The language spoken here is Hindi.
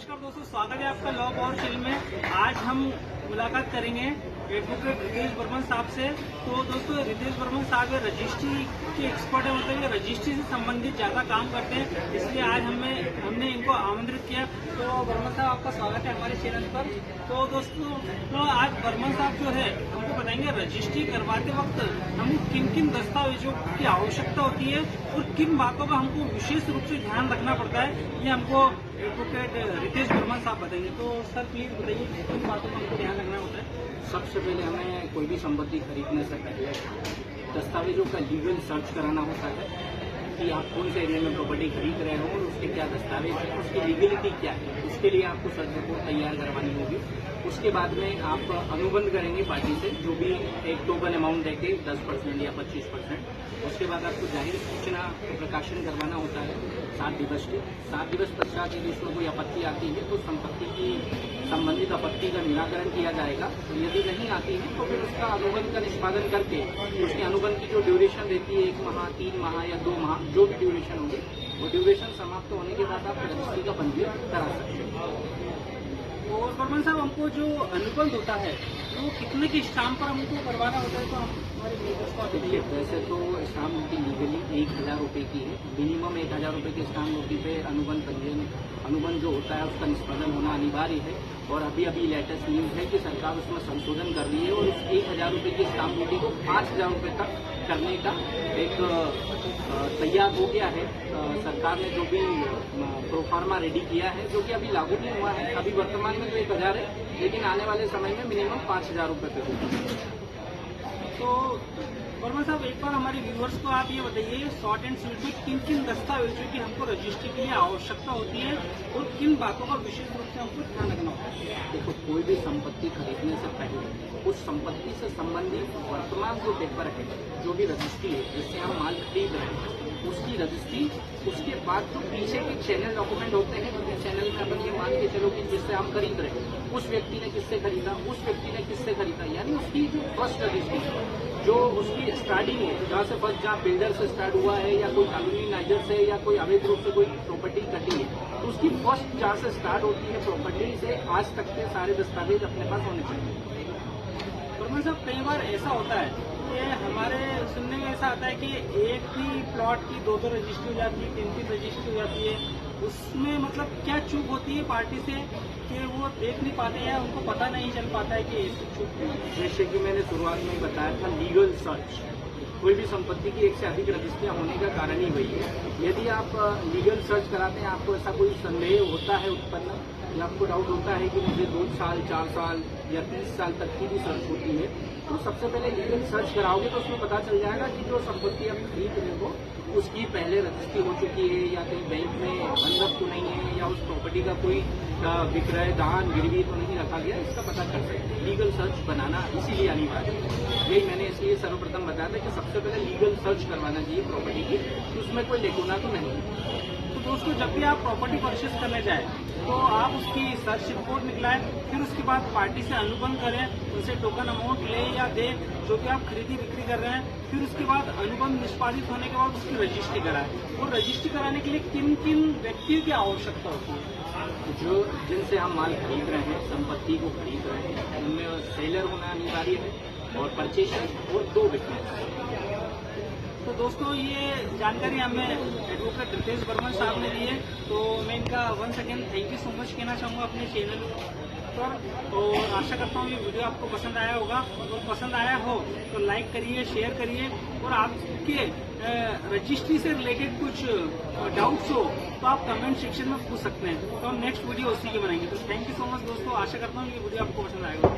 नमस्कार दोस्तों, स्वागत है आपका लॉ और फिल्म में। आज हम मुलाकात करेंगे एडवोकेट रितेश बर्मन साहब से। तो दोस्तों, रितेश बर्मन साहब रजिस्ट्री के एक्सपर्ट है, मतलब ये रजिस्ट्री से संबंधित ज्यादा काम करते हैं, इसलिए आज हमने इनको आमंत्रित किया। तो बर्मन साहब, आपका स्वागत है हमारे चैनल पर। तो दोस्तों, तो आज बर्मन साहब जो है हमको बताएंगे रजिस्ट्री करवाते वक्त हमको किन किन दस्तावेजों की आवश्यकता होती है और किन बातों का हमको विशेष रूप से ध्यान रखना पड़ता है, ये हमको एडवोकेट रितेश बर्मन साहब बताएंगे। तो सर प्लीज बताइए किन बातों का हमको ध्यान रखना होता है। सबसे पहले हमें कोई भी संपत्ति खरीदने से पहले दस्तावेजों का लीगल सर्च कराना होता है कि आप कौन से एरिया में प्रॉपर्टी खरीद रहे हो और उसके क्या दस्तावेज हैं, उसकी लीगलिटी क्या है। उसके लिए आपको सर्च रिपोर्ट तैयार करवानी होगी। उसके बाद में आप अनुबंध करेंगे पार्टी से, जो भी एक टोकन अमाउंट देके 10% या 25%। उसके बाद आपको जाहिर सूचना प्रकाशन करवाना होता है 7 दिवस के। 7 दिवस पश्चात यदि उसमें कोई आपत्ति आती है तो संपत्ति की संबंधित आपत्ति का निराकरण किया जाएगा। यदि नहीं आती है तो फिर उसका अनुबंध का निष्पादन करके उसके अनुबंध की जो ड्यूरेशन रहती है 1 माह, 3 माह या 2 माह, जो भी ड्यूरेशन होगी, वो ड्यूरेशन समाप्त होने के बाद आप रजिस्ट्री का पंजीयन करा सकते हैं। और बर्मन साहब, हमको जो अनुबंध होता है वो कितने के स्टाम्प पर हमको करवाना होता है, तो हम हमारे व्यूअर्स को देखिए, वैसे तो स्टाम्प ड्यूटी लीगली 1000 रुपये की है। मिनिमम 1000 रुपये की स्टाम्प ड्यूटी पे अनुबंध पंजीयन अनुबंध जो होता है उसका निष्पादन होना अनिवार्य है। और अभी लेटेस्ट न्यूज है कि सरकार उसमें संशोधन कर रही है और उस 1000 रुपये की स्टाम्प ड्यूटी को 5000 रुपये तक करने का एक तैयार हो गया है। सरकार ने जो भी प्रोफार्मा रेडी किया है, जो कि अभी लागू नहीं हुआ है, अभी वर्तमान में तो 1000 है, लेकिन आने वाले समय में मिनिमम 5000 रुपये पे होगा। तो बर्मन साहब, एक बार हमारे व्यूअर्स को आप ये बताइए शॉर्ट एंड स्वीट में किन किन दस्तावेजों की हमको रजिस्ट्री के लिए आवश्यकता होती है और किन बातों का विशेष रूप से हमको ध्यान रखना होता है। देखो, कोई भी संपत्ति खरीदने से पहले उस संपत्ति से संबंधित वर्तमान जो पेपर है, जो भी रजिस्ट्री है जिससे हम माल खरीद रहे हैं, उसकी रजिस्ट्री, उसके बाद जो पीछे के चैनल डॉक्यूमेंट होते हैं, क्योंकि चैनल में अपन ये मान के चलो कि जिससे हम खरीद रहे हैं उस व्यक्ति ने किससे खरीदा, उस व्यक्ति ने किससे खरीदा, यानी उसकी जो फर्स्ट रजिस्ट्री, जो उसकी स्टार्टिंग है, जहाँ से फर्स्ट, जहाँ बिल्डर से स्टार्ट हुआ है या कोई कानूनी नाइजर से या कोई अवैध रूप से कोई प्रॉपर्टी कटी है, तो उसकी फर्स्ट जहाँ से स्टार्ट होती है प्रॉपर्टी से आज तक के सारे दस्तावेज अपने पास होने चाहिए। बर्मन साहब, कई बार ऐसा होता है कि हमारे सुनने में ऐसा आता है कि एक ही प्लॉट की 2 रजिस्ट्री हो जाती है, 3 रजिस्ट्री हो जाती है। उसमें मतलब क्या चूक होती है पार्टी से कि वो देख नहीं पाते हैं, उनको पता नहीं चल पाता है कि ऐसी चूक है। जैसे कि मैंने शुरुआत में बताया था, लीगल सर्च। कोई भी संपत्ति की 1 से अधिक रजिस्ट्रियां होने का कारण ही वही है। यदि आप लीगल सर्च कराते हैं, आपको ऐसा कोई संदेह होता है उत्पन्न, या आपको डाउट होता है कि मुझे 2 साल, 4 साल या 30 साल तक की भी सर्च होती है, तो सबसे पहले लीगल सर्च कराओगे तो उसमें पता चल जाएगा कि जो संपत्ति आप खरीद रहे हो उसकी पहले रजिस्ट्री हो चुकी है या कहीं बैंक में बंधक तो नहीं है, या उस प्रॉपर्टी का कोई विक्रय, दान, गिरवी तो नहीं रखा गया। इसका पता चल सकता है। लीगल सर्च बनाना इसीलिए अनिवार्य है। यही मैंने इसलिए सर्वप्रथम बताया था कि सबसे पहले लीगल सर्च करवाना चाहिए प्रॉपर्टी की, उसमें कोई लेकुना तो नहीं है। तो दोस्तों, जब भी आप प्रॉपर्टी परचेस करने जाए तो आप उसकी सर्च रिपोर्ट निकलाएं, फिर उसके बाद पार्टी से अनुबंध करें, उनसे टोकन अमाउंट ले या दे जो कि आप खरीदी बिक्री कर रहे हैं। फिर उसके बाद अनुबंध निष्पादित होने के बाद उसकी रजिस्ट्री कराएं। और रजिस्ट्री कराने के लिए किन किन व्यक्तियों की आवश्यकता होती है? जो जिनसे हम माल खरीद रहे हैं, संपत्ति को खरीद रहे हैं, उनमें सेलर होना अनिवार्य है और परचेसर और 2 विटनेस। तो दोस्तों, ये जानकारी हमें एडवोकेट रितेश बर्मन साहब ने दी है, तो मैं इनका once again thank you so much कहना चाहूँगा अपने चैनल पर। और आशा करता हूँ ये वीडियो आपको पसंद आया होगा, और पसंद आया हो तो लाइक करिए, शेयर करिए, और आपके रजिस्ट्री से रिलेटेड कुछ डाउट्स हो तो आप कमेंट सेक्शन में पूछ सकते हैं, तो हम नेक्स्ट वीडियो उसी की बनाएंगे। तो थैंक यू सो मच दोस्तों, आशा करता हूँ ये वीडियो आपको पसंद आएगा।